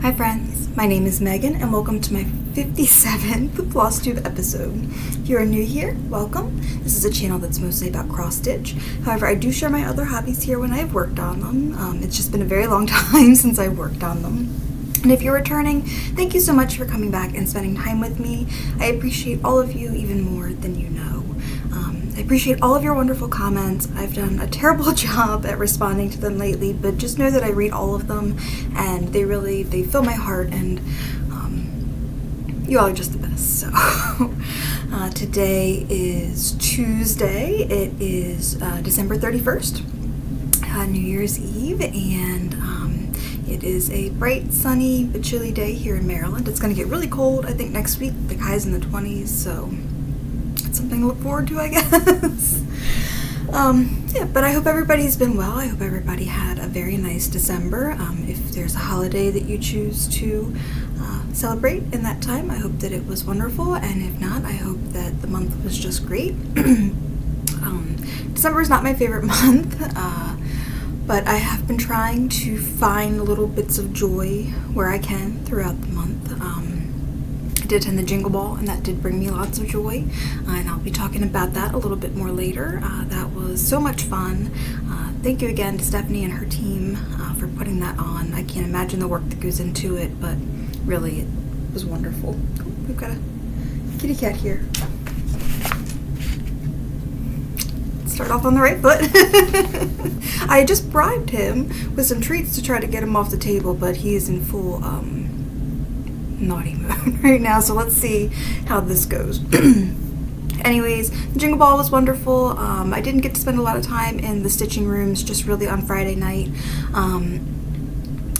Hi friends, my name is Megan and welcome to my 57th Flosstube episode. If you are new here, welcome. This is a channel that's mostly about cross stitch. However, I do share my other hobbies here when I've worked on them. It's just been a very long time since I've worked on them. And if you're returning, thank you so much for coming back and spending time with me. I appreciate all of you even more than you know. I appreciate all of your wonderful comments. I've done a terrible job at responding to them lately, but just know that I read all of them and they fill my heart, and you all are just the best. So today is Tuesday. It is December 31st, New Year's Eve, and it is a bright, sunny, but chilly day here in Maryland. It's going to get really cold, I think, next week. The high's in the 20s, so it's something to look forward to, I guess. Yeah, but I hope everybody's been well. I hope everybody had a very nice December. If there's a holiday that you choose to celebrate in that time, I hope that it was wonderful, and if not, I hope that the month was just great. December is not my favorite month, but I have been trying to find little bits of joy where I can throughout the month. I did attend the Jingle Ball, and that did bring me lots of joy, and I'll be talking about that a little bit more later. That was so much fun. Thank you again to Stephanie and her team for putting that on. I can't imagine the work that goes into it, but really it was wonderful. Oh, we've got a kitty cat here. Start off on the right foot. I just bribed him with some treats to try to get him off the table, but he is in full naughty mode right now, so let's see how this goes. Anyways, the Jingle Ball was wonderful. I didn't get to spend a lot of time in the stitching rooms, just really on Friday night,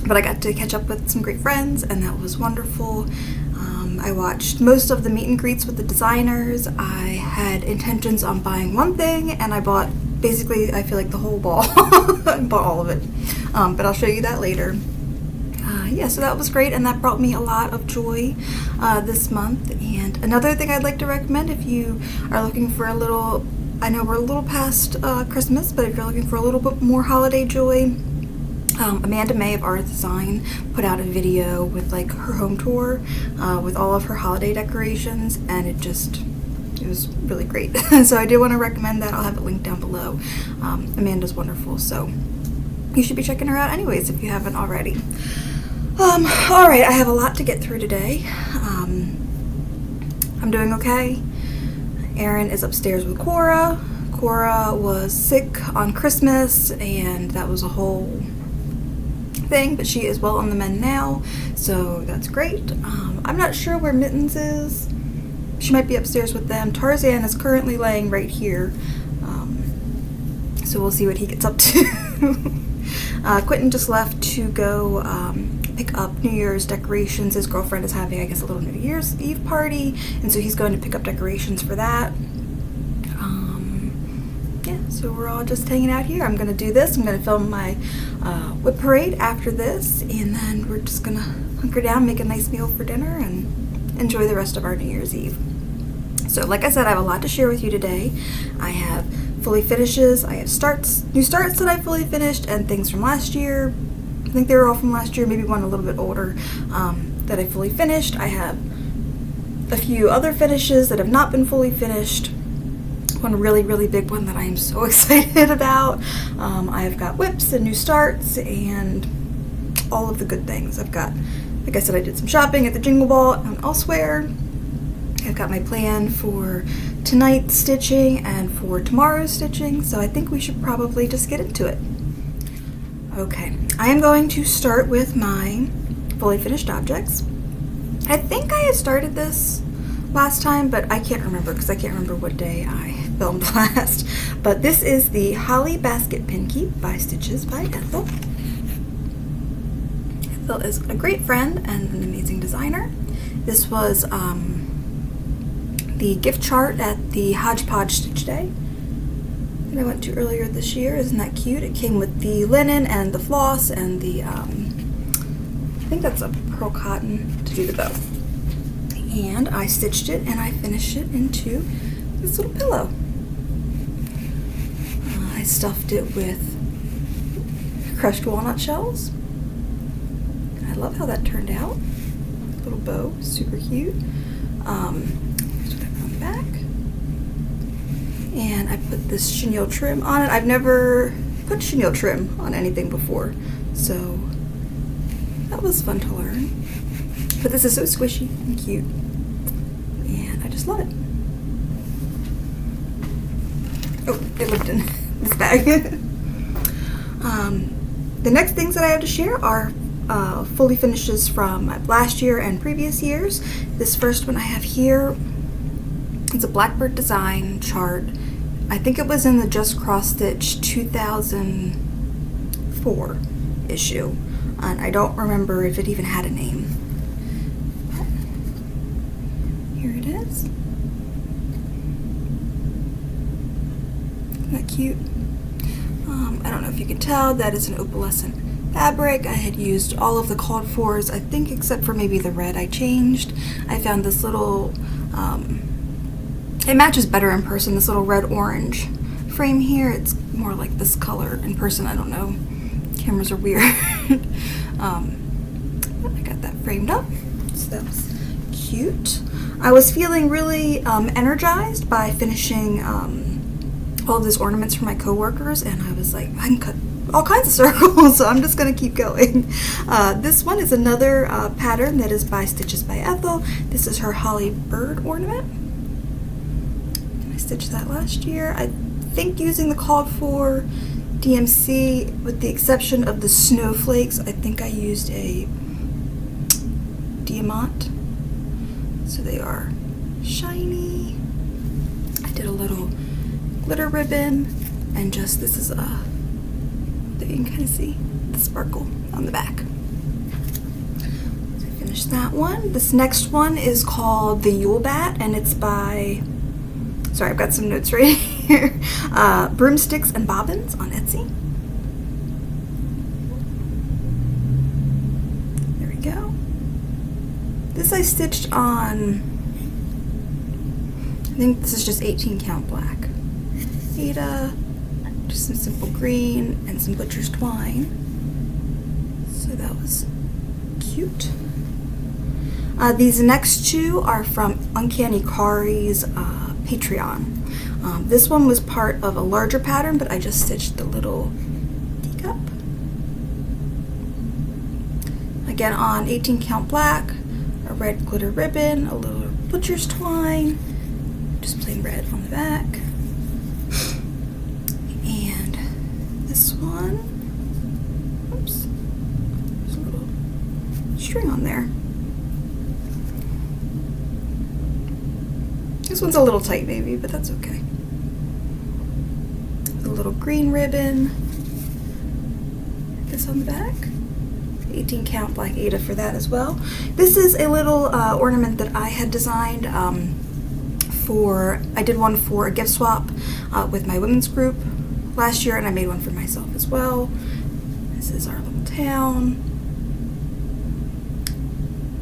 but I got to catch up with some great friends, and that was wonderful. I watched most of the meet and greets with the designers. I had intentions on buying one thing, and I bought basically, I feel like, the whole ball. I bought all of it, but I'll show you that later. Yeah, so that was great, and that brought me a lot of joy this month. And another thing I'd like to recommend, if you are looking for a little, I know we're a little past Christmas, but if you're looking for a little bit more holiday joy, Amanda May of Art Design put out a video with like her home tour with all of her holiday decorations, and it was really great. So I do want to recommend that. I'll have it linked down below. Amanda's wonderful, so you should be checking her out anyways if you haven't already. Alright, I have a lot to get through today. I'm doing okay. Erin is upstairs with Cora. Cora was sick on Christmas, and that was a whole thing, but she is well on the mend now, so that's great. I'm not sure where Mittens is. She might be upstairs with them. Tarzan is currently laying right here, so we'll see what he gets up to. Quentin just left to go pick up New Year's decorations. His girlfriend is having, I guess, a little New Year's Eve party, and so he's going to pick up decorations for that. Yeah, so we're all just hanging out here. I'm going to do this. I'm going to film my whip parade after this, and then we're just going to hunker down, make a nice meal for dinner, and enjoy the rest of our New Year's Eve. So like I said, I have a lot to share with you today. I have fully finishes, I have new starts that I fully finished, and things from last year. I think they were all from last year, maybe one a little bit older, that I fully finished. I have a few other finishes that have not been fully finished. One really, really big one that I am so excited about. I've got whips and new starts and all of the good things. I've got, like I said, I did some shopping at the Jingle Ball and elsewhere. I've got my plan for tonight's stitching and for tomorrow's stitching, so I think we should probably just get into it. Okay, I am going to start with my fully finished objects. I think I had started this last time, but I can't remember because I can't remember what day I filmed last. But this is the Holly Basket Pin Keep by Stitches by Ethel. Ethel is a great friend and an amazing designer. This was the gift chart at the Hodgepodge Stitch Day that I went to earlier this year. Isn't that cute? It came with the linen and the floss and the, I think that's a pearl cotton to do the bow. And I stitched it and I finished it into this little pillow. I stuffed it with crushed walnut shells. I love how that turned out. Little bow, super cute. Here's what I put on the back. And I put this chenille trim on it. I've never put chenille trim on anything before, so that was fun to learn. But this is so squishy and cute, and I just love it. Oh, it lived in this bag. The next things that I have to share are fully finishes from last year and previous years. This first one I have here, it's a Blackbird design chart. I think it was in the Just Cross Stitch 2004 issue, and I don't remember if it even had a name. But here it is. Isn't that cute? I don't know if you can tell, that is an opalescent fabric. I had used all of the called fors, I think, except for maybe the red I changed. I found this little, it matches better in person, this little red-orange frame here. It's more like this color in person. I don't know. Cameras are weird. I got that framed up, so that was cute. I was feeling really energized by finishing all of these ornaments for my coworkers, and I was like, I can cut all kinds of circles, so I'm just going to keep going. This one is another pattern that is by Stitches by Ethel. This is her Holly Bird ornament. I stitched that last year. I think using the called for DMC, with the exception of the snowflakes, I think I used a diamant. So they are shiny. I did a little glitter ribbon, and just, this is there you can kind of see the sparkle on the back. So I finished that one. This next one is called the Yule Bat, and it's by, sorry, I've got some notes right here, Broomsticks and Bobbins on Etsy. There we go. This I stitched on, I think this is just 18 count black. Ada, just some simple green and some butcher's twine. So that was cute. These next two are from Uncanny Kari's Patreon. This one was part of a larger pattern, but I just stitched the little teacup. Again on 18 count black, a red glitter ribbon, a little butcher's twine, just plain red on the back. And this one, oops, there's a little string on there. This one's a little tight maybe, but that's okay. A little green ribbon, this on the back. 18 count black Ada for that as well. This is a little ornament that I had designed I did one for a gift swap with my women's group last year, and I made one for myself as well. This is our little town.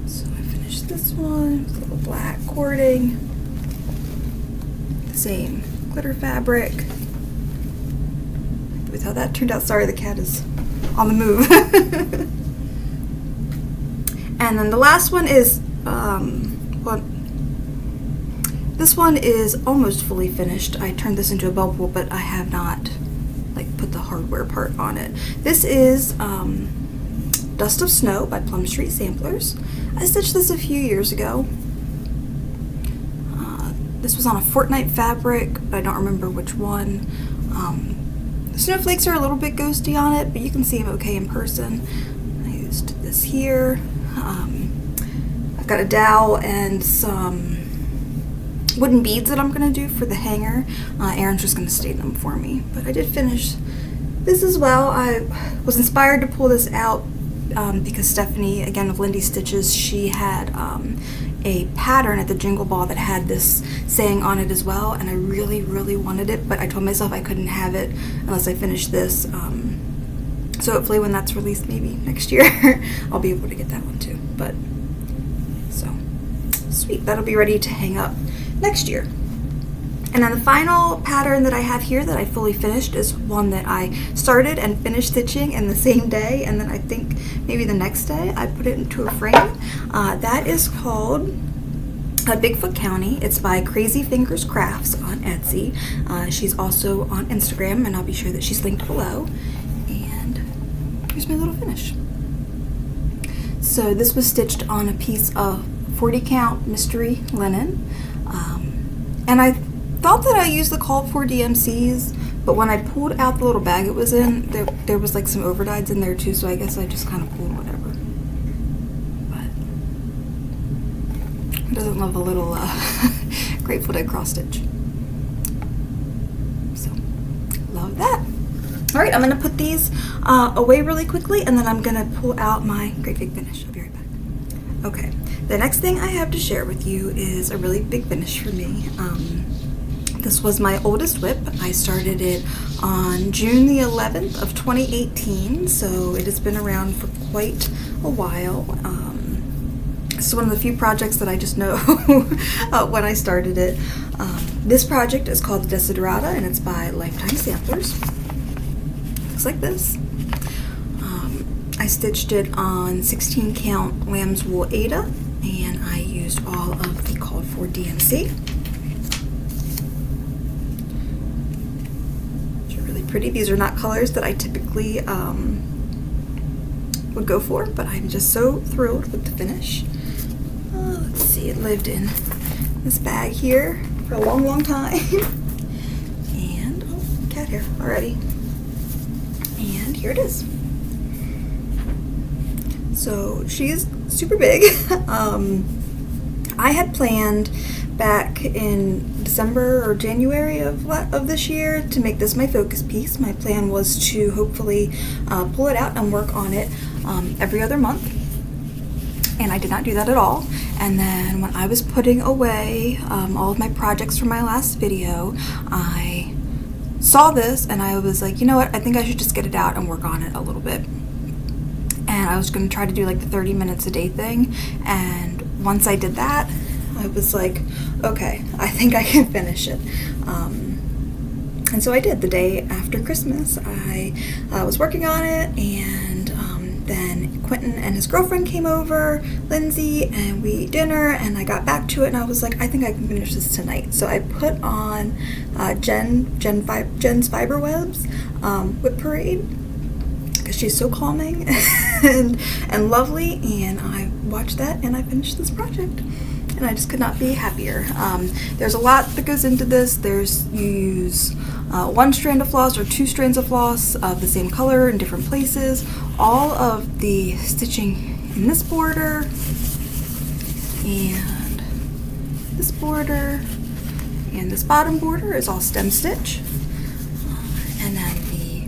So I finished this one with a little black cording, the same glitter fabric. With how that turned out, sorry, the cat is on the move. And then the last one is, this one is almost fully finished. I turned this into a bubble, but I have not put the hardware part on it. This is Dust of Snow by Plum Street Samplers. I stitched this a few years ago. This was on a Fortnite fabric, but I don't remember which one. The snowflakes are a little bit ghosty on it, but you can see them okay in person. I used this here. I've got a dowel and some wooden beads that I'm going to do for the hanger. Erin's just going to stain them for me. But I did finish this as well. I was inspired to pull this out because Stephanie, again of Lindy Stitches, she had a pattern at the Jingle Ball that had this saying on it as well, and I really, really wanted it, but I told myself I couldn't have it unless I finished this. So hopefully when that's released, maybe next year, I'll be able to get that one too. But so sweet, that'll be ready to hang up next year. And then the final pattern that I have here that I fully finished is one that I started and finished stitching in the same day, and then I think maybe the next day I put it into a frame. That is called Bigfoot County. It's by Crazy Fingers Crafts on Etsy. She's also on Instagram, and I'll be sure that she's linked below. And here's my little finish. So this was stitched on a piece of 40 count mystery linen, and I thought that I used the called for DMCs, but when I pulled out the little bag it was in, there was like some overdyes in there too, so I guess I just kind of pulled whatever. But who doesn't love a little Grateful Dead cross stitch? So, love that. Alright, I'm going to put these away really quickly, and then I'm going to pull out my great big finish. I'll be right back. Okay, the next thing I have to share with you is a really big finish for me. This was my oldest whip. I started it on June the 11th of 2018, so it has been around for quite a while. This is one of the few projects that I just know when I started it. This project is called Desiderata, and it's by Lifetime Samplers. Looks like this. I stitched it on 16 count lamb's wool Aida, and I used all of the called for DMC. Pretty. These are not colors that I typically would go for, but I'm just so thrilled with the finish. Let's see, it lived in this bag here for a long time. And, oh, cat hair already. And here it is. So she's super big. I had planned back in December or January of this year to make this my focus piece. My plan was to hopefully pull it out and work on it every other month, and I did not do that at all. And then when I was putting away all of my projects from my last video, I saw this and I was like, you know what, I think I should just get it out and work on it a little bit. And I was going to try to do like the 30 minutes a day thing, and once I did that, I was like, okay, I think I can finish it. And so I did. The day after Christmas, I was working on it, and then Quentin and his girlfriend came over, Lindsay, and we ate dinner, and I got back to it, and I was like, I think I can finish this tonight. So I put on Jen's Fiber Webs Whip Parade, because she's so calming and lovely, and I watched that, and I finished this project. And I just could not be happier. There's a lot that goes into this. You use one strand of floss or two strands of floss of the same color in different places. All of the stitching in this border and this border and this bottom border is all stem stitch. And then the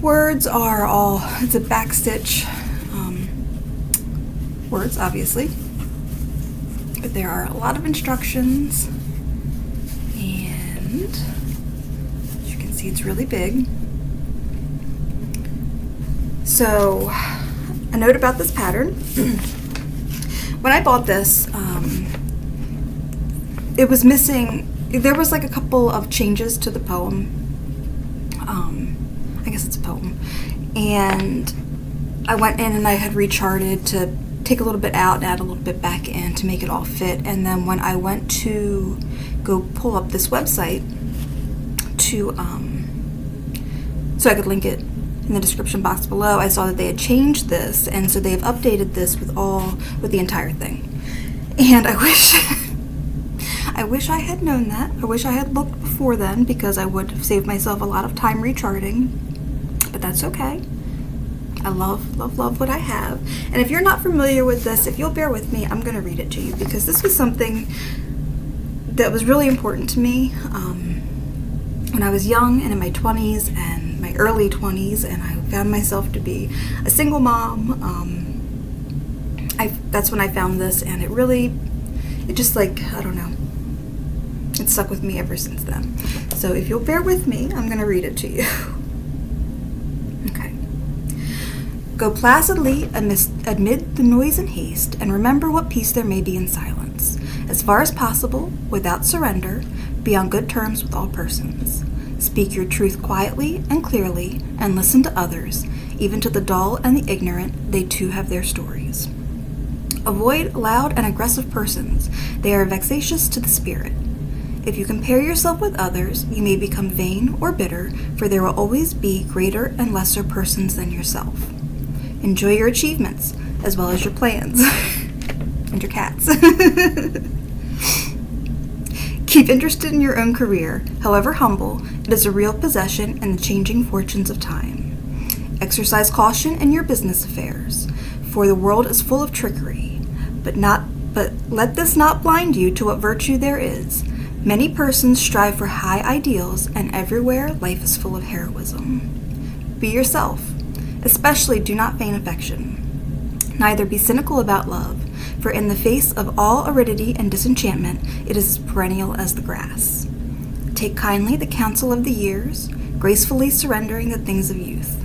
words are all, it's a back stitch words, obviously. But there are a lot of instructions, and as you can see, it's really big. So, a note about this pattern. When I bought this, it was missing, there was like a couple of changes to the poem. I guess it's a poem. And I went in and I had recharted to take a little bit out and add a little bit back in to make it all fit. And then when I went to go pull up this website to so I could link it in the description box below, I saw that they had changed this, and so they have updated this with the entire thing. And I wish I had known that. I wish I had looked before then, because I would have saved myself a lot of time recharting, but that's okay. I love what I have. And if you're not familiar with this, if you'll bear with me, I'm going to read it to you, because this was something that was really important to me when I was young and in my 20s and my early 20s, and I found myself to be a single mom. That's when I found this, and it just, like, I don't know, it stuck with me ever since then. So if you'll bear with me, I'm going to read it to you. Go placidly amid the noise and haste, and remember what peace there may be in silence. As far as possible, without surrender, be on good terms with all persons. Speak your truth quietly and clearly, and listen to others, even to the dull and the ignorant, they too have their stories. Avoid loud and aggressive persons, they are vexatious to the spirit. If you compare yourself with others, you may become vain or bitter, for there will always be greater and lesser persons than yourself. Enjoy your achievements, as well as your plans. And your cats. Keep interested in your own career. However humble, it is a real possession in the changing fortunes of time. Exercise caution in your business affairs, for the world is full of trickery. But let this not blind you to what virtue there is. Many persons strive for high ideals, and everywhere life is full of heroism. Be yourself. Especially do not feign affection. Neither be cynical about love, for in the face of all aridity and disenchantment, it is as perennial as the grass. Take kindly the counsel of the years, gracefully surrendering the things of youth.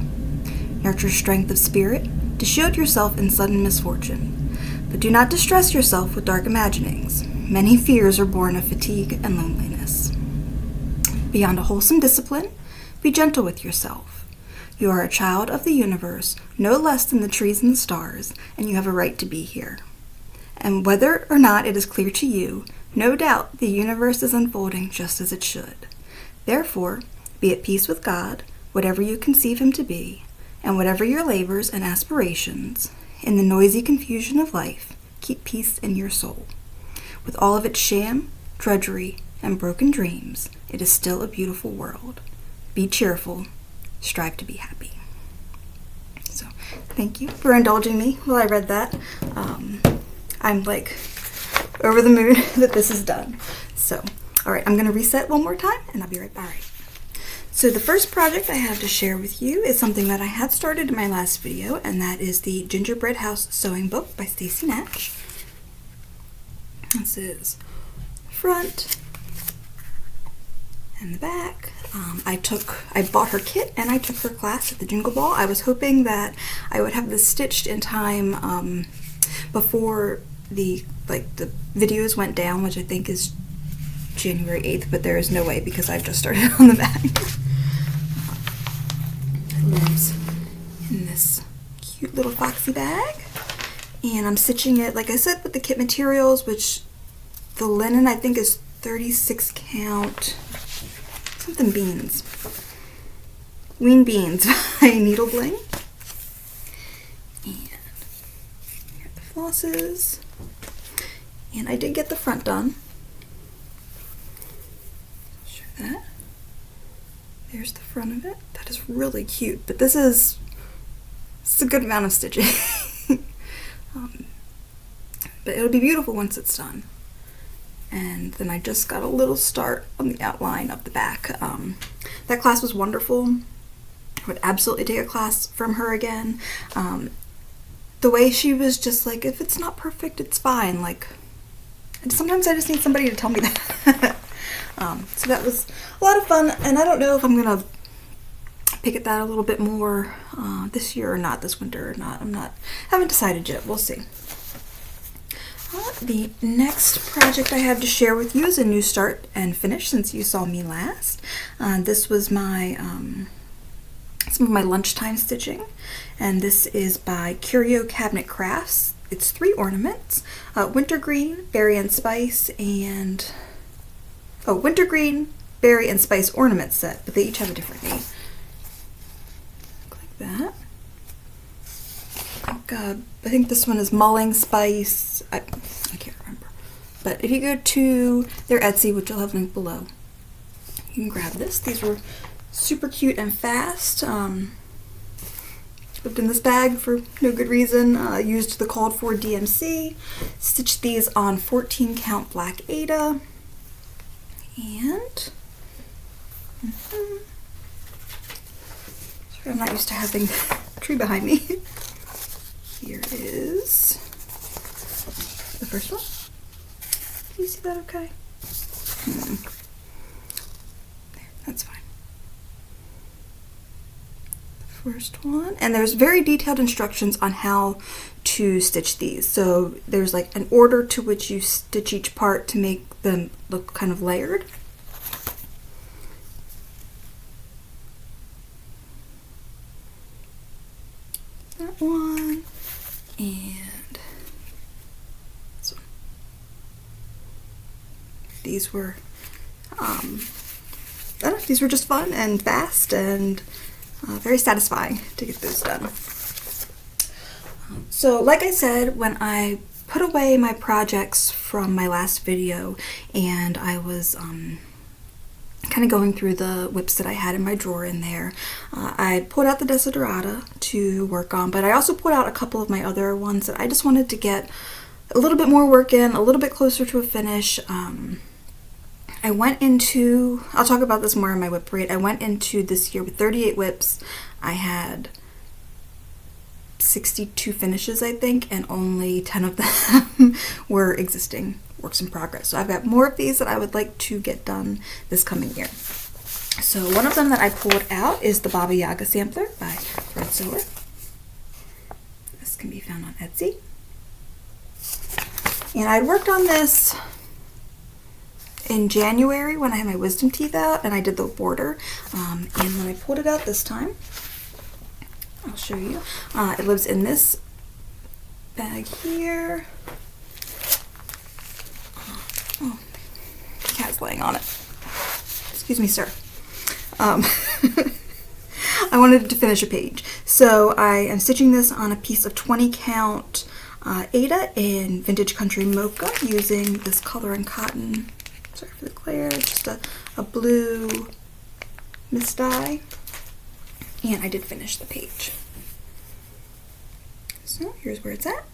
Nurture strength of spirit to shield yourself in sudden misfortune, but do not distress yourself with dark imaginings. Many fears are born of fatigue and loneliness. Beyond a wholesome discipline, be gentle with yourself. You are a child of the universe, no less than the trees and the stars, and you have a right to be here. And whether or not it is clear to you, no doubt the universe is unfolding just as it should. Therefore, be at peace with God, whatever you conceive him to be, and whatever your labors and aspirations, in the noisy confusion of life, keep peace in your soul. With all of its sham, drudgery, and broken dreams, it is still a beautiful world. Be cheerful. Strive to be happy. So, thank you for indulging me while I read that. I'm like over the moon that this is done. So, alright, I'm going to reset one more time and I'll be right back. Alright. So the first project I have to share with you is something that I had started in my last video, and that is the Gingerbread House Sewing Book by Stacey Natch. This is front and the back. I bought her kit and I took her class at the Jingle Ball. I was hoping that I would have this stitched in time before the videos went down, which I think is January 8th, but there is no way because I've just started on the back. It lives in this cute little foxy bag, and I'm stitching it, like I said, with the kit materials, which the linen I think is 36 count something beans. Ween Beans by Needle Bling. And here are the flosses. And I did get the front done. I'll show that. There's the front of it. That is really cute, but this is a good amount of stitching. But it'll be beautiful once it's done. And then I just got a little start on the outline of the back. That class was wonderful. I would absolutely take a class from her again. The way she was just like, if it's not perfect, it's fine. Like, and sometimes I just need somebody to tell me that. So that was a lot of fun, and I don't know if I'm gonna pick at that a little bit more this year or not, this winter or not. Haven't decided yet. We'll see. The next project I have to share with you is a new start and finish since you saw me last. This was my some of my lunchtime stitching, and this is by Curio Cabinet Crafts. It's 3 ornaments: wintergreen, berry and spice, and wintergreen, berry and spice ornament set, but they each have a different name. Look like that. I think this one is mulling spice. I can't remember. But if you go to their Etsy, which I'll have linked below, you can grab this. These were super cute and fast. Lived in this bag for no good reason. Used the called for DMC. Stitched these on 14 count black Aida. And sorry, I'm not used to having a tree behind me. Here is the first one. Can you see that okay? There, that's fine. The first one. And there's very detailed instructions on how to stitch these. So there's like an order to which you stitch each part to make them look kind of layered. That one and this one. These were these were just fun and fast and very satisfying to get those done. So like I said, when I put away my projects from my last video and I was kind of going through the whips that I had in my drawer in there, I pulled out the Desiderata to work on, but I also pulled out a couple of my other ones that I just wanted to get a little bit more work in, a little bit closer to a finish. I went into, I'll talk about this more in my whip parade. I went into this year with 38 whips. I had 62 finishes, I think, and only 10 of them were existing works in progress. So I've got more of these that I would like to get done this coming year. So one of them that I pulled out is the Baba Yaga sampler by Thread Sewer. This can be found on Etsy. And I'd worked on this in January when I had my wisdom teeth out and I did the border. And when I pulled it out this time, I'll show you. It lives in this bag here. Oh, the cat's laying on it. Excuse me, sir. I wanted to finish a page. So I am stitching this on a piece of 20 count Aida in Vintage Country Mocha using this color and cotton. Sorry for the glare, just a blue mist dye. And I did finish the page. So here's where it's at.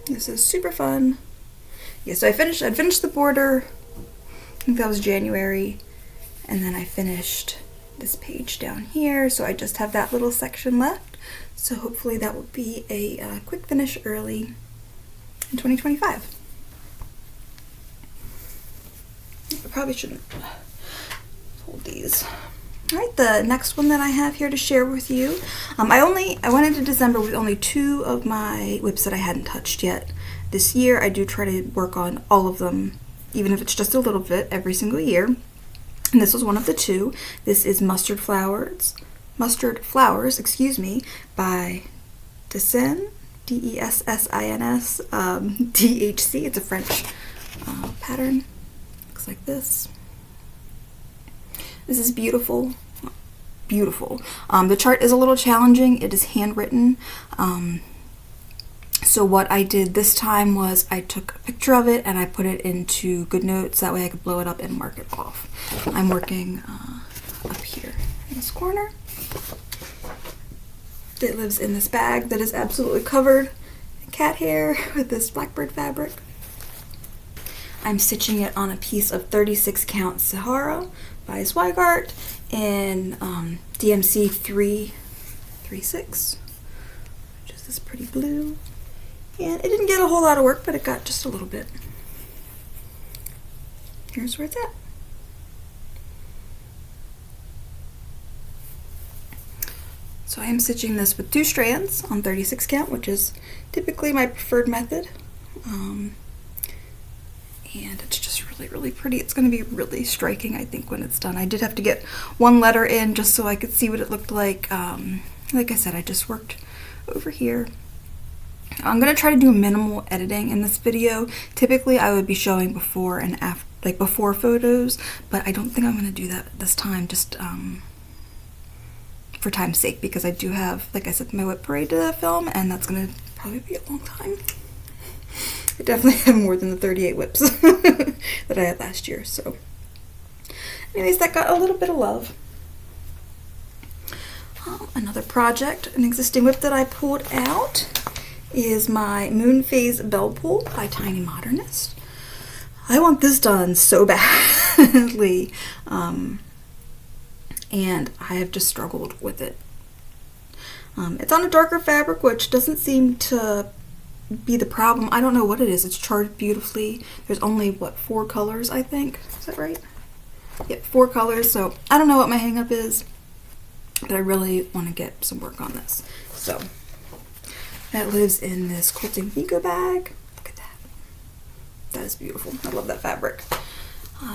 This is super fun. Yeah, so I'd finished the border, I think that was January, and then I finished this page down here, so I just have that little section left. So hopefully that will be a quick finish early in 2025. I probably shouldn't hold these. Alright, the next one that I have here to share with you, I went into December with only 2 of my whips that I hadn't touched yet. This year I do try to work on all of them, even if it's just a little bit, every single year. And this was one of the 2. This is Mustard Flowers, excuse me, by Dessin, D-E-S-S-I-N-S, D-H-C. It's a French pattern. Looks like this. This is beautiful, beautiful. The chart is a little challenging. It is handwritten. So what I did this time was I took a picture of it and I put it into GoodNotes. That way I could blow it up and mark it off. I'm working up here in this corner. It lives in this bag that is absolutely covered in cat hair with this blackbird fabric. I'm stitching it on a piece of 36 count Sahara by Zweigart in DMC 336, which is this pretty blue. And it didn't get a whole lot of work, but it got just a little bit. Here's where it's at. So I am stitching this with 2 strands on 36 count, which is typically my preferred method. And it's just really, really pretty. It's going to be really striking, I think, when it's done. I did have to get 1 letter in just so I could see what it looked like. Like I said, I just worked over here. I'm going to try to do minimal editing in this video. Typically, I would be showing before and after, like before photos, but I don't think I'm going to do that this time, just for time's sake, because I do have, like I said, my whip parade to film, and that's going to probably be a long time. I definitely have more than the 38 whips that I had last year. So anyways, that got a little bit of love. Another project, an existing whip that I pulled out, is my Moon Phase Bell Pull by Tiny Modernist. I want this done so badly, and I have just struggled with it. It's on a darker fabric, which doesn't seem to be the problem. I don't know what it is. It's charted beautifully. There's only, what, 4 colors, I think? Is that right? Yep, 4 colors, so I don't know what my hang-up is. but I really want to get some work on this. So that lives in this quilting Vigo bag. Look at that. That is beautiful. I love that fabric.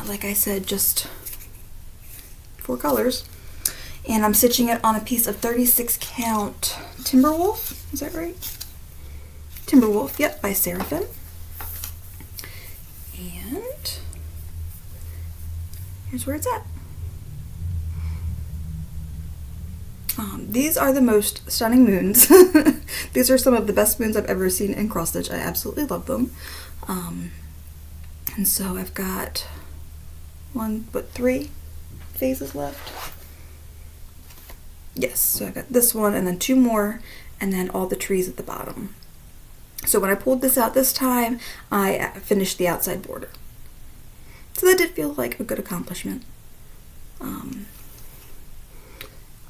Like I said, just 4 colors. And I'm stitching it on a piece of 36 count Timberwolf. Is that right? Timberwolf, yep, by Seraphim. And here's where it's at. These are the most stunning moons. These are some of the best moons I've ever seen in cross stitch. I absolutely love them. And so I've got 3 phases left. Yes, so I got this one and then 2 more, and then all the trees at the bottom. So when I pulled this out this time, I finished the outside border. So that did feel like a good accomplishment.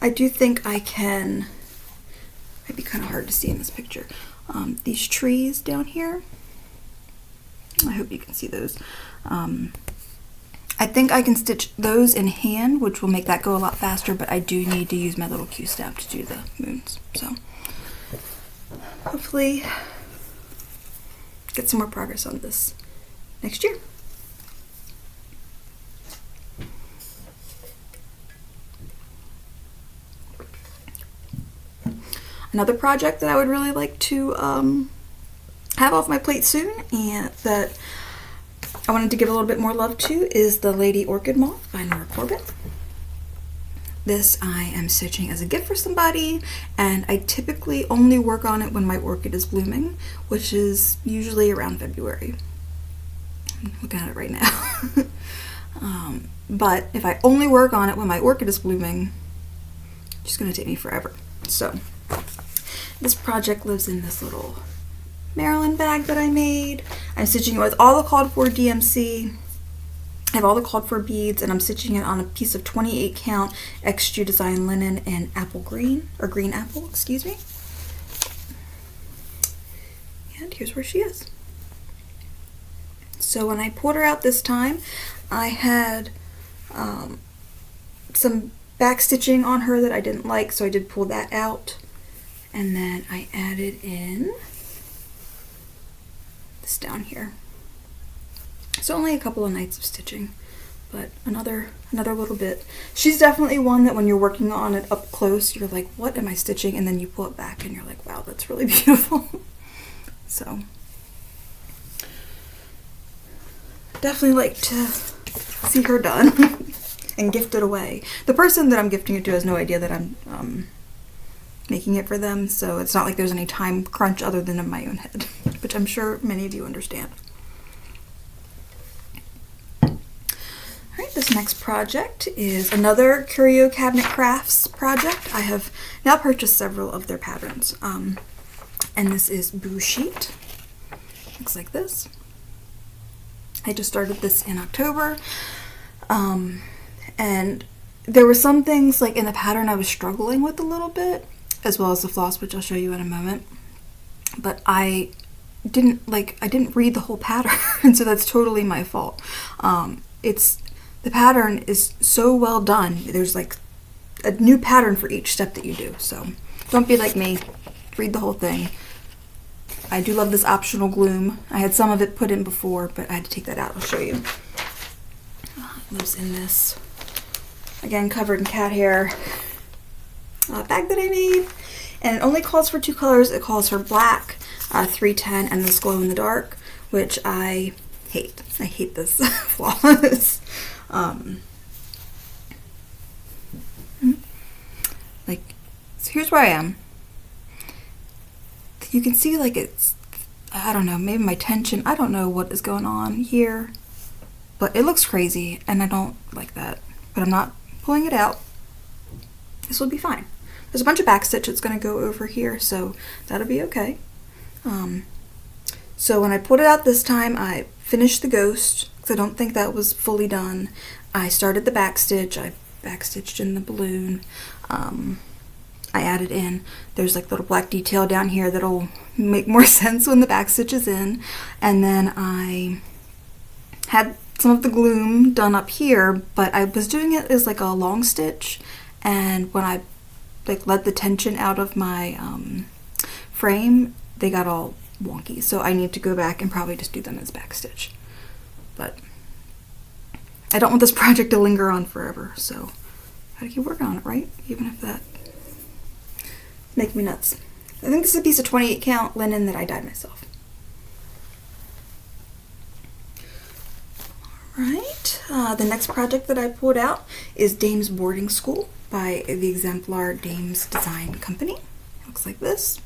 I do think I can, might be kind of hard to see in this picture, these trees down here. I hope you can see those. I think I can stitch those in hand, which will make that go a lot faster, but I do need to use my little Q-stab to do the moons. So hopefully get some more progress on this next year. Another project that I would really like to have off my plate soon, and that I wanted to give a little bit more love to, is the Lady Orchid Moth by Nora Corbett. This I am stitching as a gift for somebody, and I typically only work on it when my orchid is blooming, which is usually around February. I'm looking at it right now. But if I only work on it when my orchid is blooming, it's just going to take me forever. So this project lives in this little Maryland bag that I made. I'm stitching it with all the called for DMC. I have all the called for beads, and I'm stitching it on a piece of 28 count XG design linen in apple green, or green apple, excuse me. And here's where she is. So when I pulled her out this time, I had some back stitching on her that I didn't like, so I did pull that out. And then I added in this down here. So only a couple of nights of stitching, but another little bit. She's definitely one that when you're working on it up close, you're like, what am I stitching? And then you pull it back and you're like, wow, that's really beautiful. So definitely like to see her done and gift it away. The person that I'm gifting it to has no idea that I'm making it for them, so it's not like there's any time crunch other than in my own head, which I'm sure many of you understand. Alright, this next project is another Curio Cabinet Crafts project. I have now purchased several of their patterns, and this is Boo Sheet. Looks like this. I just started this in October, and there were some things like in the pattern I was struggling with a little bit, as well as the floss, which I'll show you in a moment. But I didn't read the whole pattern, so that's totally my fault. The pattern is so well done. There's like a new pattern for each step that you do. So don't be like me. Read the whole thing. I do love this optional gloom. I had some of it put in before, but I had to take that out. I'll show you. It lives in this, again, covered in cat hair bag that I made, and it only calls for 2 colors. It calls for black, 310, and this glow in the dark, which I hate. I hate this floss. Like, so here's where I am. You can see like it's, I don't know, maybe my tension, I don't know what is going on here, but it looks crazy and I don't like that, but I'm not pulling it out. This will be fine. There's a bunch of back stitch that's going to go over here, so that'll be okay. So when I pulled it out this time, I finished the ghost, because I don't think that was fully done. I started the back stitch, I back stitched in the balloon. I added in, there's like little black detail down here that'll make more sense when the back stitch is in. And then I had some of the gloom done up here, but I was doing it as like a long stitch, and when I like let the tension out of my frame, they got all wonky. So I need to go back and probably just do them as backstitch. But I don't want this project to linger on forever, so I gotta keep working on it, right? Even if that makes me nuts. I think this is a piece of 28 count linen that I dyed myself. Alright, the next project that I pulled out is Dame's Boarding School by the Exemplar Dame's Design Company. Looks like this.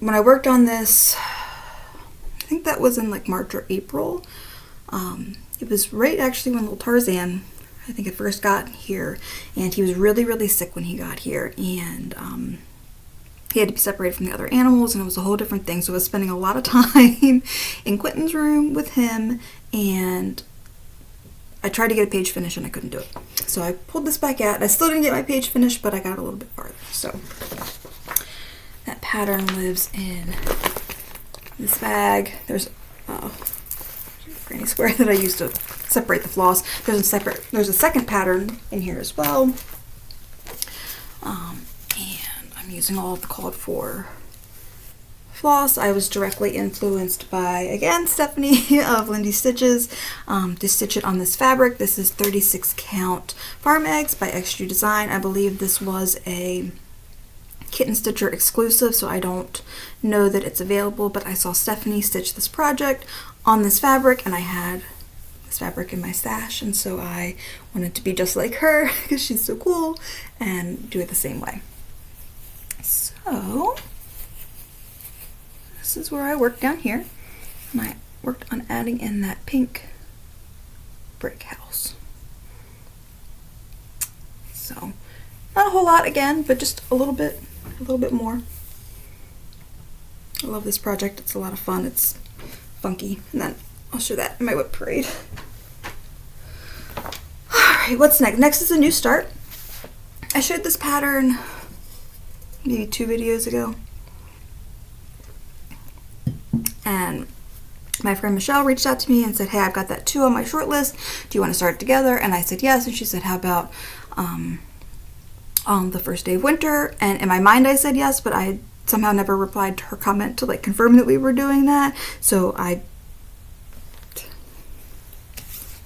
When I worked on this, I think that was in like March or April. It was right actually when little Tarzan, I think, had first got here, and he was really, really sick when he got here, and he had to be separated from the other animals, and it was a whole different thing. So I was spending a lot of time in Quentin's room with him, and I tried to get a page finished and I couldn't do it. So I pulled this back out. I still didn't get my page finished, but I got a little bit farther. So that pattern lives in this bag. There's a granny square that I used to separate the floss. There's a second pattern in here as well. And I'm using all of the called for floss. I was directly influenced by, again, Stephanie of Lindy Stitches to stitch it on this fabric. This is 36 count Farm Eggs by XG Design. I believe this was a Kitten Stitcher exclusive, so I don't know that it's available, but I saw Stephanie stitch this project on this fabric, and I had this fabric in my stash, and so I wanted to be just like her because she's so cool and do it the same way. So this is where I worked down here, and I worked on adding in that pink brick house. So not a whole lot again, but just a little bit more. I love this project. It's a lot of fun. It's funky. And then I'll show that in my whip parade. Alright, what's next? Next is a new start. I showed this pattern maybe 2 videos ago. And my friend Michelle reached out to me and said, hey, I've got that 2 on my short list. Do you want to start it together? And I said yes. And she said, how about on the first day of winter? And in my mind I said yes, but I somehow never replied to her comment to like confirm that we were doing that. So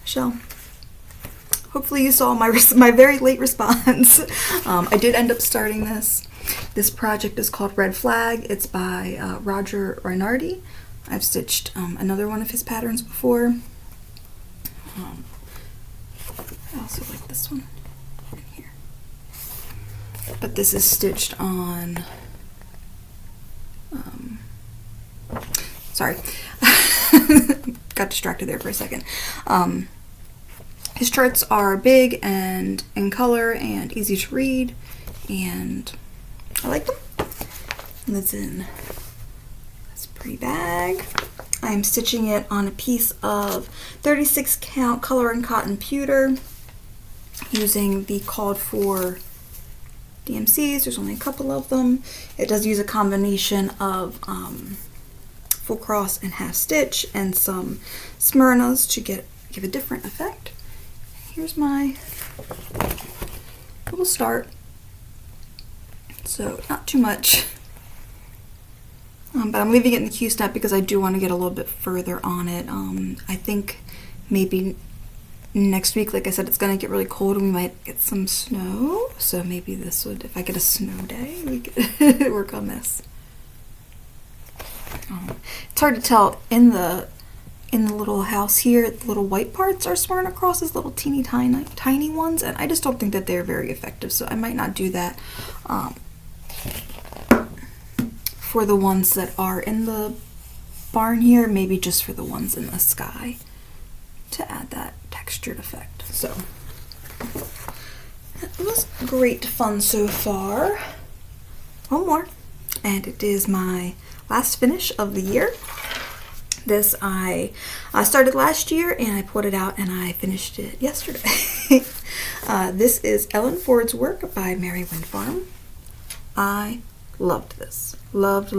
Michelle, hopefully you saw my very late response. I did end up starting this. This project is called Red Flag. It's by Roger Reinardi. I've stitched another one of his patterns before. I also like this one in here. But this is stitched on, sorry, got distracted there for a second. His charts are big and in color and easy to read, and I like them. And it's in this pretty bag. I'm stitching it on a piece of 36 count color and cotton pewter using the called for DMCs. There's only a couple of them. It does use a combination of full cross and half stitch and some Smyrnas to give a different effect. Here's my little start. So not too much, but I'm leaving it in the Q step because I do want to get a little bit further on it. I think maybe next week, like I said, it's going to get really cold and we might get some snow. So maybe this would, if I get a snow day, we could work on this. It's hard to tell in the little house here. The little white parts are Smyrna crosses, little teeny tiny ones, and I just don't think that they're very effective. So I might not do that for the ones that are in the barn here. Maybe just for the ones in the sky to add that textured effect. So it was great fun so far. One more, and it is my last finish of the year. This I started last year and I put it out and I finished it yesterday. This is Ellen Ford's work by Mary Wind Farm. I loved this. Loved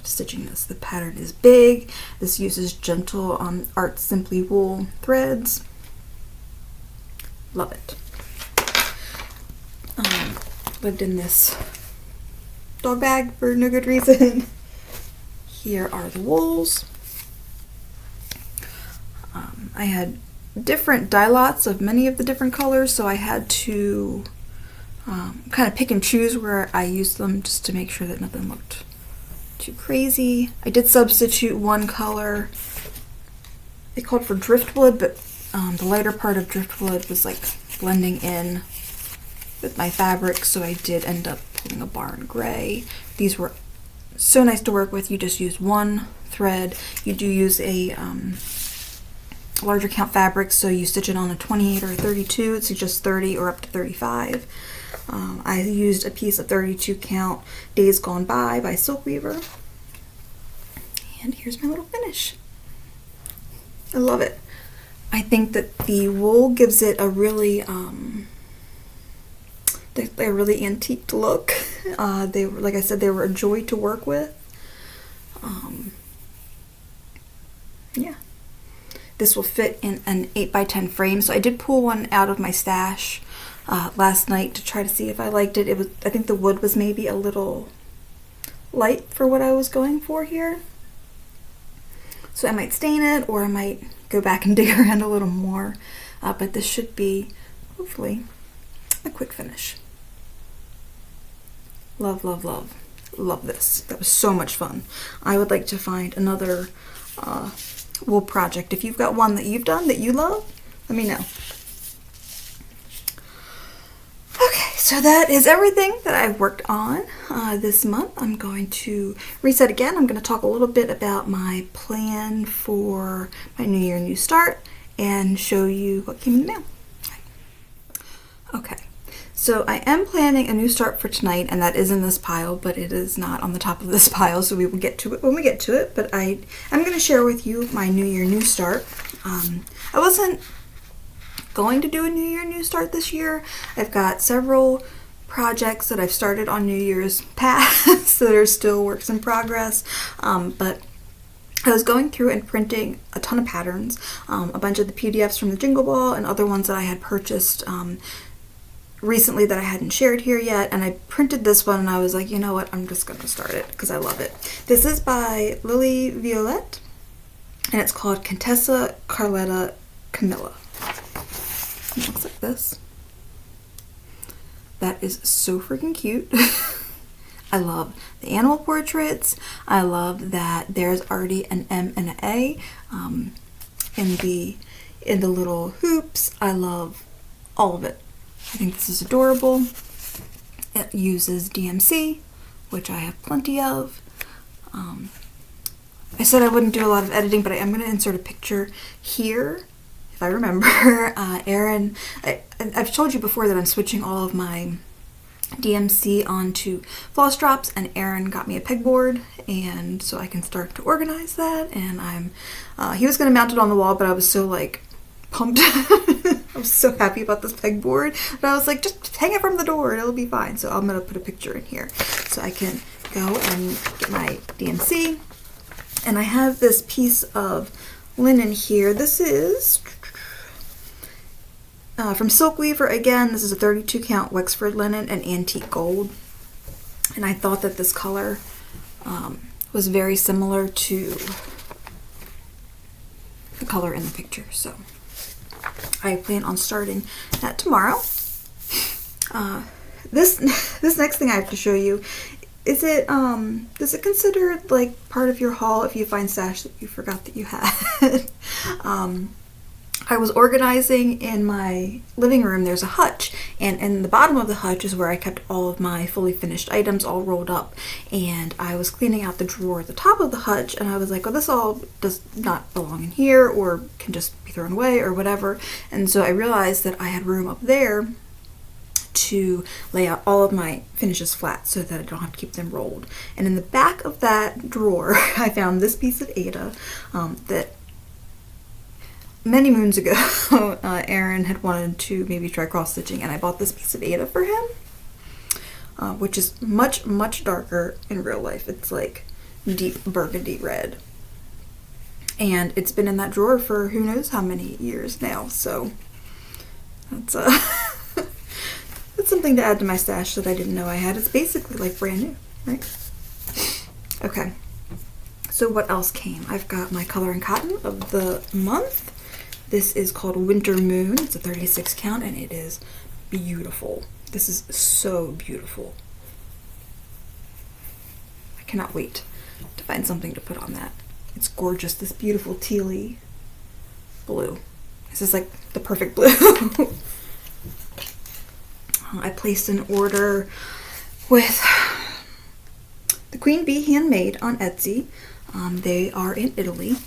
stitching this. The pattern is big. This uses gentle Art Simply wool threads. Love it. Lived in this dog bag for no good reason. Here are the wools. I had different dye lots of many of the different colors, so I had to kind of pick and choose where I used them just to make sure that nothing looked too crazy. I did substitute one color. It called for driftwood, but the lighter part of driftwood was like blending in with my fabric, so I did end up pulling a barn gray. These were so nice to work with. You just use one thread. You do use a larger count fabric, so you stitch it on a 28 or a 32. It suggests 30 or up to 35. I used a piece of 32 count Days Gone by Silk Weaver. And here's my little finish. I love it. I think that the wool gives it a really antique look. They were, like I said, they were a joy to work with. Yeah. This will fit in an 8x10 frame. So I did pull one out of my stash last night to try to see if I liked it. I think the wood was maybe a little light for what I was going for here. So I might stain it, or I might go back and dig around a little more. But this should be, hopefully, a quick finish. Love, love, love. Love this. That was so much fun. I would like to find another wool project. If you've got one that you've done that you love, let me know. Okay, so that is everything that I've worked on this month. I'm going to reset again. I'm going to talk a little bit about my plan for my New Year, New Start, and show you what came in the mail. Okay, so I am planning a new start for tonight, and that is in this pile, but it is not on the top of this pile, so we will get to it when we get to it. But I'm going to share with you my New Year, New Start. I wasn't going to do a New Year, New Start this year. I've got several projects that I've started on New Year's past that are still works in progress, but I was going through and printing a ton of patterns, a bunch of the PDFs from the Jingle Ball and other ones that I had purchased recently that I hadn't shared here yet, and I printed this one and I was like, you know what, I'm just going to start it because I love it. This is by Lily Violette, and it's called Contessa Carletta Camilla. It looks like this. That is so freaking cute. I love the animal portraits. I love that there's already an M and an A in the little hoops. I love all of it. I think this is adorable. It uses DMC, which I have plenty of. I said I wouldn't do a lot of editing, but I am going to insert a picture here, if I remember. Erin, I've told you before that I'm switching all of my DMC onto floss drops, and Erin got me a pegboard, and so I can start to organize that. And he was going to mount it on the wall, but I was so like pumped. I was so happy about this pegboard, but I was like, just hang it from the door and it'll be fine. So I'm going to put a picture in here so I can go and get my DMC. And I have this piece of linen here. This is from Silk Weaver. Again, this is a 32 count Wexford linen and antique gold. And I thought that this color was very similar to the color in the picture. So I plan on starting that tomorrow. This next thing I have to show you, does it consider like part of your haul if you find stash that you forgot that you had? I was organizing in my living room. There's a hutch, and in the bottom of the hutch is where I kept all of my fully finished items all rolled up. And I was cleaning out the drawer at the top of the hutch, and I was like, well, this all does not belong in here, or can just be thrown away or whatever. And so I realized that I had room up there to lay out all of my finishes flat so that I don't have to keep them rolled. And in the back of that drawer, I found this piece of Aida that many moons ago, Aaron had wanted to maybe try cross-stitching, and I bought this piece of Aida for him, which is much, much darker in real life. It's like deep burgundy red. And it's been in that drawer for who knows how many years now, so That's that's something to add to my stash that I didn't know I had. It's basically like brand new, right? Okay. So what else came? I've got my Color and Cotton of the month. This is called Winter Moon. It's a 36 count and it is beautiful. This is so beautiful. I cannot wait to find something to put on that. It's gorgeous, this beautiful tealy blue. This is like the perfect blue. I placed an order with the Queen Bee Handmade on Etsy. They are in Italy,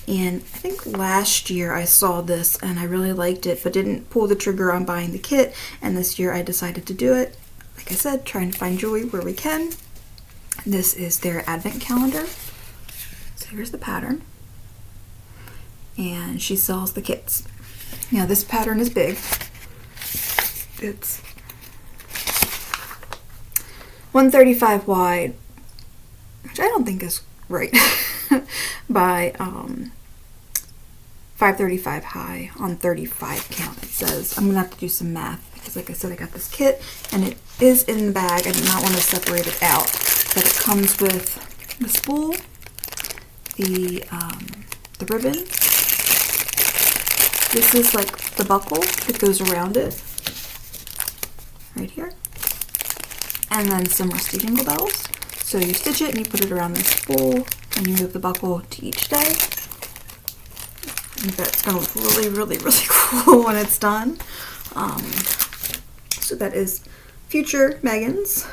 and I think last year I saw this and I really liked it, but didn't pull the trigger on buying the kit, and this year I decided to do it. Like I said, trying to find joy where we can. This is their advent calendar. So here's the pattern, and she sells the kits. Now this pattern is big. It's 135 wide, which I don't think is right, by 535 high on 35 count. It says, I'm gonna have to do some math because like I said, I got this kit and it is in the bag. I did not want to separate it out, but it comes with the spool, the ribbon. This is like the buckle that goes around it, right here. And then some rusty jingle bells. So you stitch it and you put it around the spool and you move the buckle to each day. I think that's going to look really, really, really cool when it's done. So that is future Megan's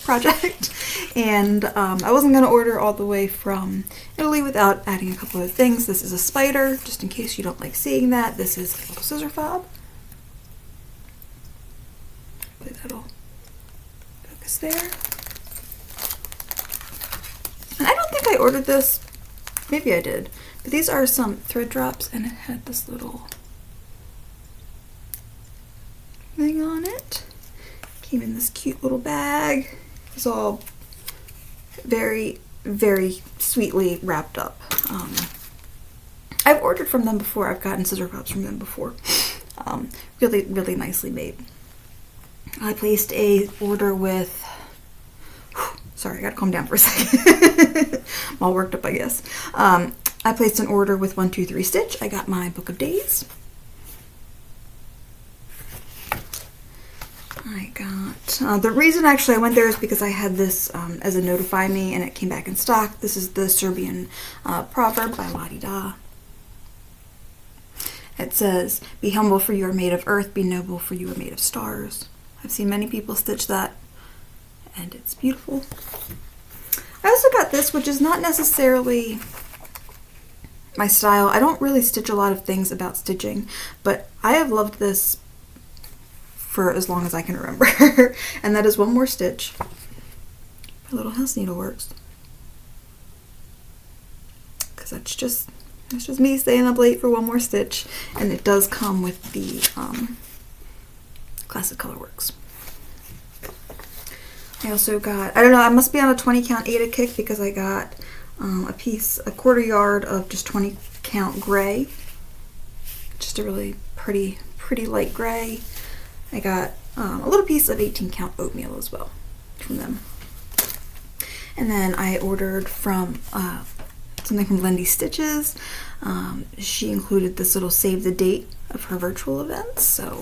project. And I wasn't going to order all the way from Italy without adding a couple of things. This is a spider, just in case you don't like seeing that. This is a little scissor fob. Hopefully that'll focus there. And I don't think I ordered this. Maybe I did. But these are some thread drops, and it had this little thing on it. Came in this cute little bag. It's all very, very sweetly wrapped up. I've ordered from them before. I've gotten scissor fobs from them before. Really, really nicely made. I placed a order with, sorry, I gotta calm down for a second. I'm all worked up, I guess. I placed an order with 123 Stitch. I got my Book of Days. I got, the reason actually I went there is because I had this as a notify me and it came back in stock. This is the Serbian proverb by La-Di-Da. It says, be humble for you are made of earth, be noble for you are made of stars. I've seen many people stitch that and it's beautiful. I also got this, which is not necessarily my style. I don't really stitch a lot of things about stitching, but I have loved this for as long as I can remember. And that is One More Stitch for Little House Needleworks. Because that's just me staying up late for one more stitch. And it does come with the Classic Colorworks. I also got, I don't know, I must be on a 20 count Ada kick because I got a quarter yard of just 20 count gray. Just a really pretty light gray. I got a little piece of 18 count oatmeal as well from them. And then I ordered from something from Lindy Stitches. She included this little save the date of her virtual events, so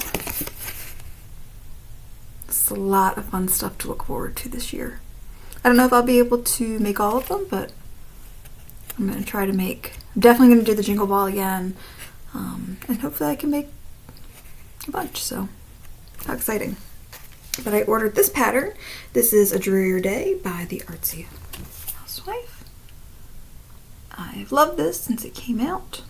it's a lot of fun stuff to look forward to this year. I don't know if I'll be able to make all of them, but I'm going to try to make, I'm definitely going to do the Jingle Ball again, and hopefully I can make a bunch, so how exciting. But I ordered this pattern. This is A Drearier Day by the Artsy Housewife. I've loved this since it came out.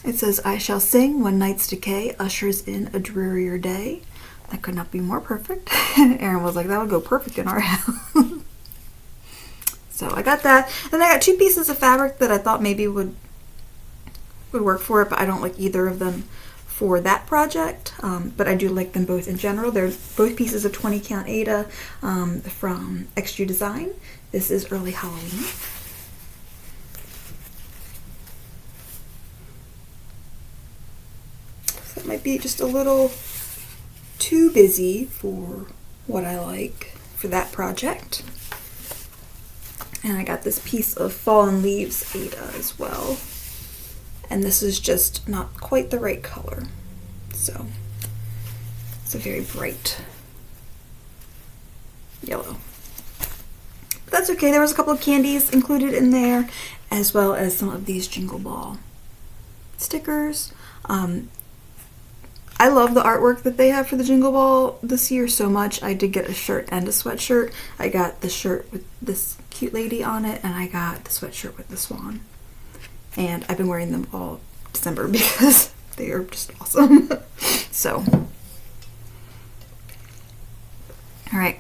It says, I shall sing when night's decay ushers in a drearier day. That could not be more perfect. Erin was like, that would go perfect in our house. So I got that. Then I got two pieces of fabric that I thought maybe would work for it, but I don't like either of them for that project. But I do like them both in general. They're both pieces of 20 count Ada from Extra Design. This is Early Halloween. might be just a little too busy for what I like for that project. And I got this piece of Fallen Leaves Ada as well. And this is just not quite the right color. So it's a very bright yellow. But that's okay. There was a couple of candies included in there, as well as some of these Jingle Ball stickers. I love the artwork that they have for the Jingle Ball this year so much. I did get a shirt and a sweatshirt. I got the shirt with this cute lady on it, and I got the sweatshirt with the swan. And I've been wearing them all December because they are just awesome. So, all right.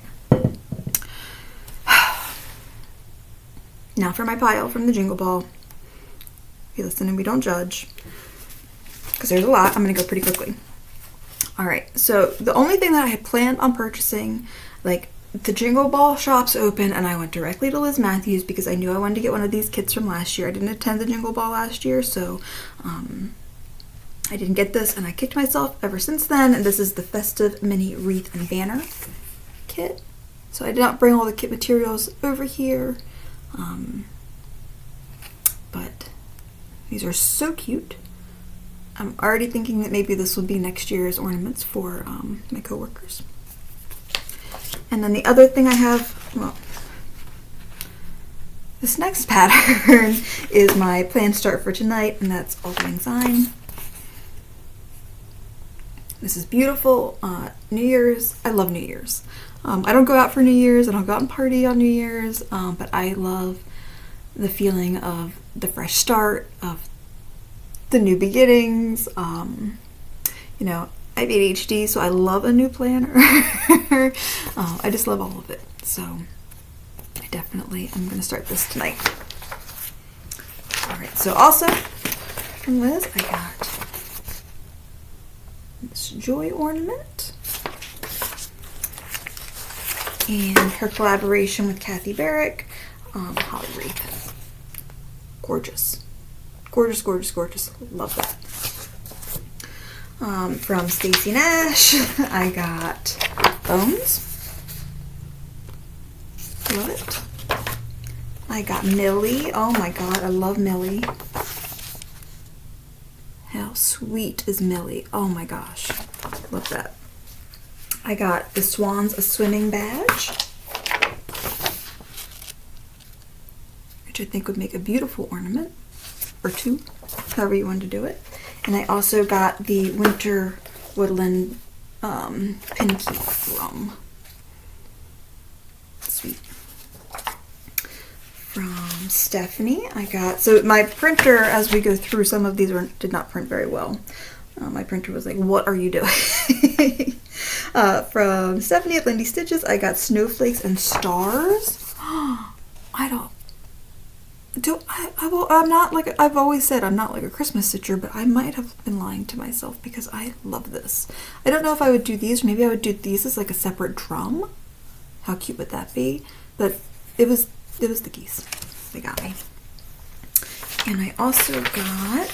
Now for my pile from the Jingle Ball. If you listen and we don't judge, because there's a lot, I'm going to go pretty quickly. All right, so the only thing that I had planned on purchasing, like, the Jingle Ball shop's open, and I went directly to Liz Mathews because I knew I wanted to get one of these kits from last year. I didn't attend the Jingle Ball last year, so I didn't get this, and I kicked myself ever since then. And this is the Festive Mini Wreath and Banner kit. So I did not bring all the kit materials over here, but these are so cute. I'm already thinking that maybe this will be next year's ornaments for my coworkers. And then the other thing I have, well, this next pattern is my planned start for tonight, and that's All Lang Syne. This is beautiful. New Year's, I love New Year's. I don't go out for New Year's, I don't go out and party on New Year's, but I love the feeling of the fresh start, of the new beginnings. You know, I have ADHD, so I love a new planner. I just love all of it. So I definitely am going to start this tonight. All right, so also from Liz, I got this Joy ornament and her collaboration with Kathy Barrick, Holly Wreath. Gorgeous. Gorgeous, gorgeous, gorgeous. Love that. From Stacey Nash, I got Bones. Love it. I got Millie. Oh my god, I love Millie. How sweet is Millie? Oh my gosh. Love that. I got the Swans a Swimming badge, which I think would make a beautiful ornament. Or two, however you want to do it. And I also got the Winter Woodland Pinkeep Rum. Sweet. From Stephanie, I got, so my printer, as we go through, some of these did not print very well. My printer was like, what are you doing? From Stephanie at Lindy Stitches, I got Snowflakes and Stars. I'm not like, I've always said I'm not like a Christmas stitcher, but I might have been lying to myself because I love this. I don't know if I would do these, maybe I would do these as like a separate drum. How cute would that be? But it was the geese. They got me. And I also got,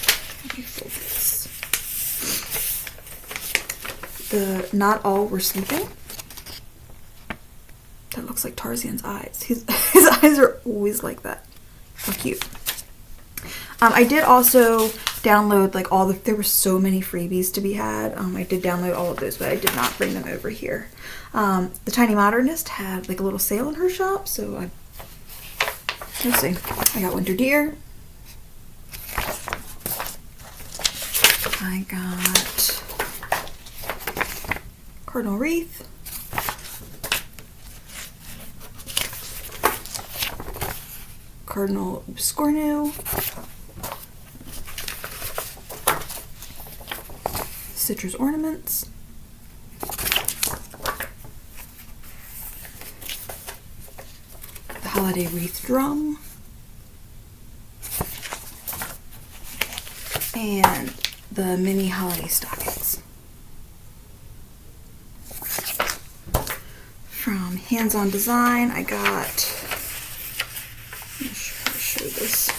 let me fold this, the Not All Were Sleeping. That looks like Tarzan's eyes. His eyes are always like that. How cute. I did also download like all the, there were so many freebies to be had. I did download all of those, but I did not bring them over here. The Tiny Modernist had like a little sale in her shop, so let's see. I got Winter Deer. I got Cardinal Wreath. Cardinal Biscornu, Citrus Ornaments, the Holiday Wreath Drum, and the Mini Holiday Stockings. From Hands On Design, I got, show this,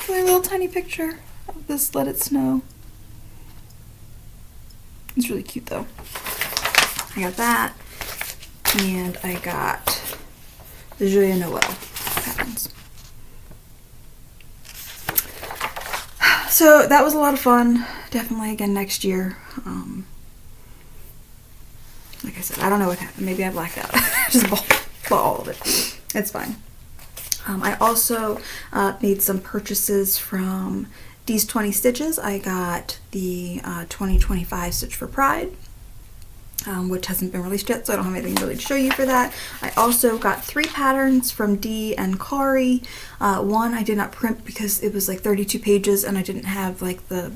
my little tiny picture of this Let It Snow. It's really cute though. I got that, and I got the Joyeux Noel patterns. So that was a lot of fun. Definitely again next year. Like I said, I don't know what happened. Maybe I blacked out. Just bought all of it. It's fine. I also made some purchases from these 20 Stitches. I got the 2025 Stitch for Pride, which hasn't been released yet, so I don't have anything really to show you for that. I also got 3 patterns from Dee and Kari. One I did not print because it was like 32 pages and I didn't have like I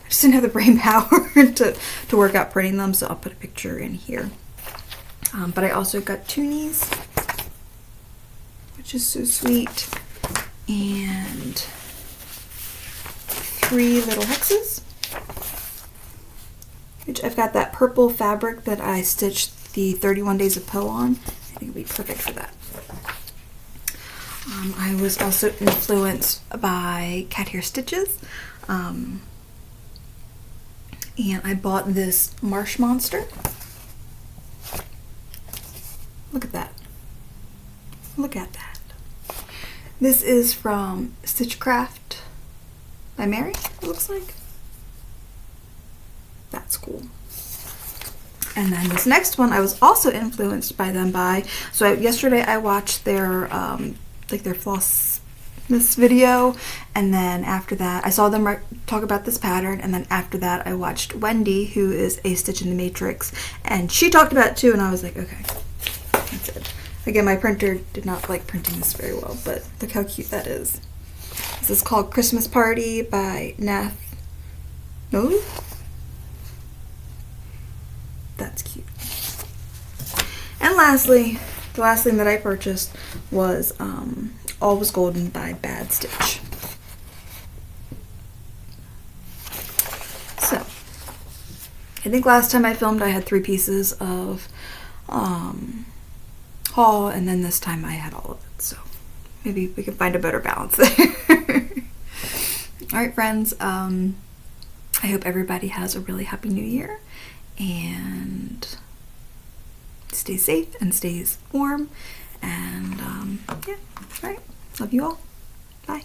just didn't have the brain power to work out printing them, so I'll put a picture in here. But I also got Toonies, which is so sweet, and 3 little hexes, which I've got that purple fabric that I stitched the 31 Days of Poe on. I think it'll be perfect for that. I was also influenced by Cat Hair Stitches, and I bought this Marsh Monster. Look at that. Look at that. This is from Stitchcraft by Mary, it looks like. That's cool. And then this next one I was also influenced by them by. So yesterday I watched their their floss this video, and then after that I saw them talk about this pattern, and then after that I watched Wendy, who is a Stitch in the Matrix, and she talked about it too, and I was like, okay, that's it. Again, my printer did not like printing this very well, but look how cute that is. This is called Christmas Party by Nath. No? That's cute. And lastly, the last thing that I purchased was All Was Golden by Bad Stitch. So, I think last time I filmed I had 3 pieces of haul, and then this time I had all of it, so maybe we can find a better balance there. Alright friends, I hope everybody has a really happy new year, and stay safe and stays warm, and yeah, alright, love you all, bye.